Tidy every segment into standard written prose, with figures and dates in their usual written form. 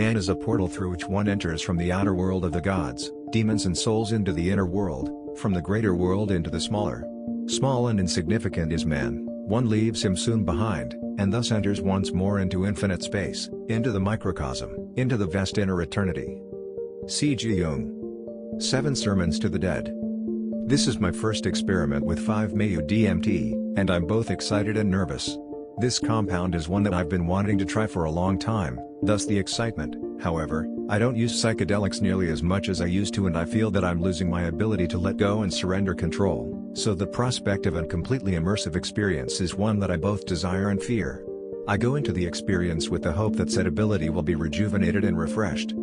Man is a portal through which one enters from the outer world of the gods, demons and souls into the inner world, from the greater world into the smaller. Small and insignificant is man, one leaves him soon behind, and thus enters once more into infinite space, into the microcosm, into the vast inner eternity. C.G. Jung. 7 Sermons to the Dead. This is my first experiment with 5-MeO DMT, and I'm both excited and nervous. This compound is one that I've been wanting to try for a long time, thus the excitement. However, I don't use psychedelics nearly as much as I used to, and I feel that I'm losing my ability to let go and surrender control, so the prospect of a completely immersive experience is one that I both desire and fear. I go into the experience with the hope that said ability will be rejuvenated and refreshed.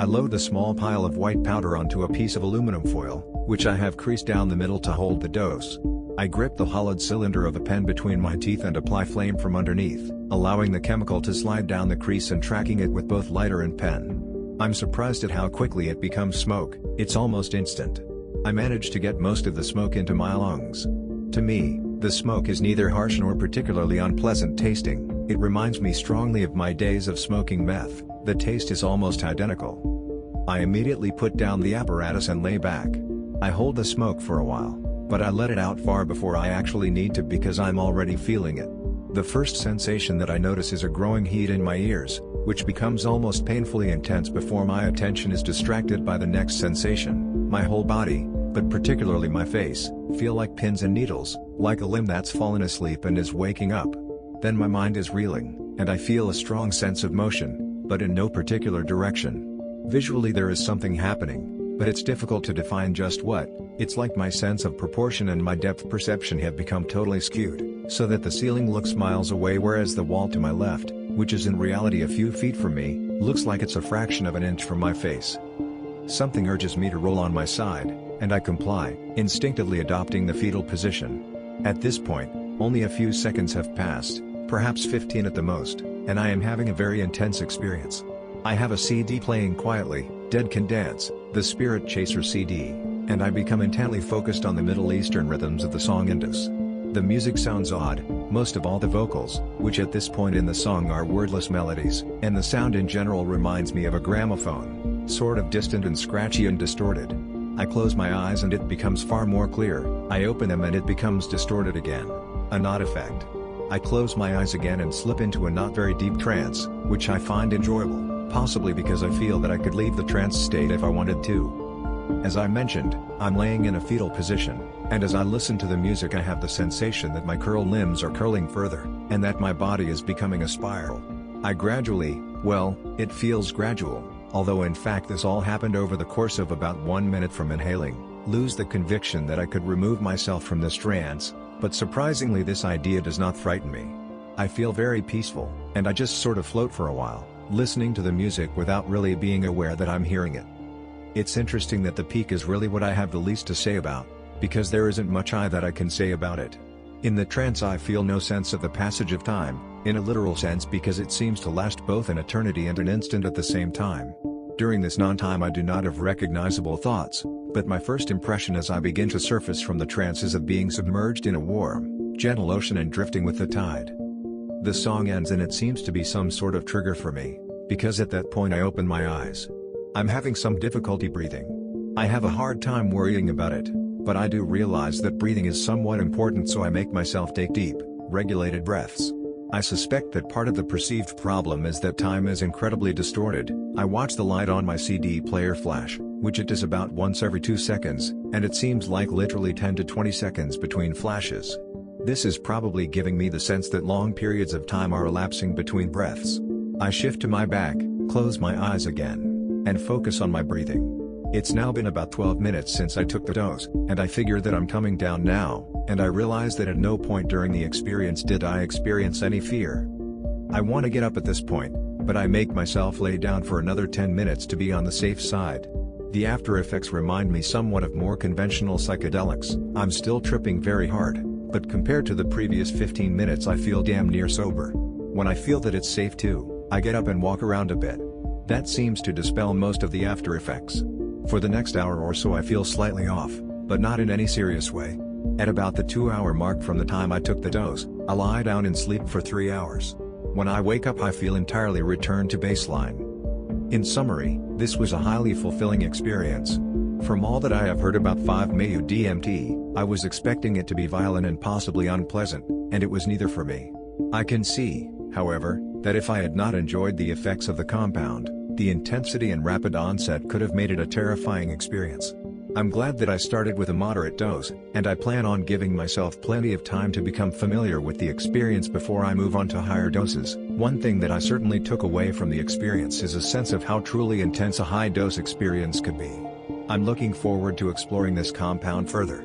I load the small pile of white powder onto a piece of aluminum foil, which I have creased down the middle to hold the dose. I grip the hollowed cylinder of a pen between my teeth and apply flame from underneath, allowing the chemical to slide down the crease and tracking it with both lighter and pen. I'm surprised at how quickly it becomes smoke, it's almost instant. I manage to get most of the smoke into my lungs. To me, the smoke is neither harsh nor particularly unpleasant tasting, it reminds me strongly of my days of smoking meth, the taste is almost identical. I immediately put down the apparatus and lay back. I hold the smoke for a while, but I let it out far before I actually need to because I'm already feeling it. The first sensation that I notice is a growing heat in my ears, which becomes almost painfully intense before my attention is distracted by the next sensation. My whole body, but particularly my face, feel like pins and needles, like a limb that's fallen asleep and is waking up. Then my mind is reeling, and I feel a strong sense of motion, but in no particular direction. Visually there is something happening, but it's difficult to define just what. It's like my sense of proportion and my depth perception have become totally skewed, so that the ceiling looks miles away whereas the wall to my left, which is in reality a few feet from me, looks like it's a fraction of an inch from my face. Something urges me to roll on my side, and I comply, instinctively adopting the fetal position. At this point, only a few seconds have passed, perhaps 15 at the most, and I am having a very intense experience. I have a CD playing quietly, Dead Can Dance, the Spirit Chaser CD, and I become intently focused on the Middle Eastern rhythms of the song Indus. The music sounds odd, most of all the vocals, which at this point in the song are wordless melodies, and the sound in general reminds me of a gramophone, sort of distant and scratchy and distorted. I close my eyes and it becomes far more clear, I open them and it becomes distorted again. An odd effect. I close my eyes again and slip into a not very deep trance, which I find enjoyable, possibly because I feel that I could leave the trance state if I wanted to. As I mentioned, I'm laying in a fetal position, and as I listen to the music I have the sensation that my curled limbs are curling further, and that my body is becoming a spiral. I gradually, well, it feels gradual, although in fact this all happened over the course of about 1 minute from inhaling, lose the conviction that I could remove myself from this trance, but surprisingly this idea does not frighten me. I feel very peaceful, and I just sort of float for a while, listening to the music without really being aware that I'm hearing it. It's interesting that the peak is really what I have the least to say about, because there isn't much that I can say about it. In the trance I feel no sense of the passage of time, in a literal sense because it seems to last both an eternity and an instant at the same time. During this non-time I do not have recognizable thoughts, but my first impression as I begin to surface from the trance is of being submerged in a warm, gentle ocean and drifting with the tide. The song ends and it seems to be some sort of trigger for me, because at that point I open my eyes. I'm having some difficulty breathing. I have a hard time worrying about it, but I do realize that breathing is somewhat important, so I make myself take deep, regulated breaths. I suspect that part of the perceived problem is that time is incredibly distorted. I watch the light on my CD player flash, which it does about once every 2 seconds, and it seems like literally 10 to 20 seconds between flashes. This is probably giving me the sense that long periods of time are elapsing between breaths. I shift to my back, close my eyes again, and focus on my breathing. It's now been about 12 minutes since I took the dose, and I figure that I'm coming down now, and I realize that at no point during the experience did I experience any fear. I want to get up at this point, but I make myself lay down for another 10 minutes to be on the safe side. The after effects remind me somewhat of more conventional psychedelics. I'm still tripping very hard, but compared to the previous 15 minutes I feel damn near sober. When I feel that it's safe too, I get up and walk around a bit. That seems to dispel most of the after effects. For the next hour or so I feel slightly off, but not in any serious way. At about the 2-hour mark from the time I took the dose, I lie down and sleep for 3 hours. When I wake up I feel entirely returned to baseline. In summary, this was a highly fulfilling experience. From all that I have heard about 5-MeO DMT, I was expecting it to be violent and possibly unpleasant, and it was neither for me. I can see, however, that if I had not enjoyed the effects of the compound, the intensity and rapid onset could have made it a terrifying experience. I'm glad that I started with a moderate dose, and I plan on giving myself plenty of time to become familiar with the experience before I move on to higher doses. One thing that I certainly took away from the experience is a sense of how truly intense a high-dose experience could be. I'm looking forward to exploring this compound further.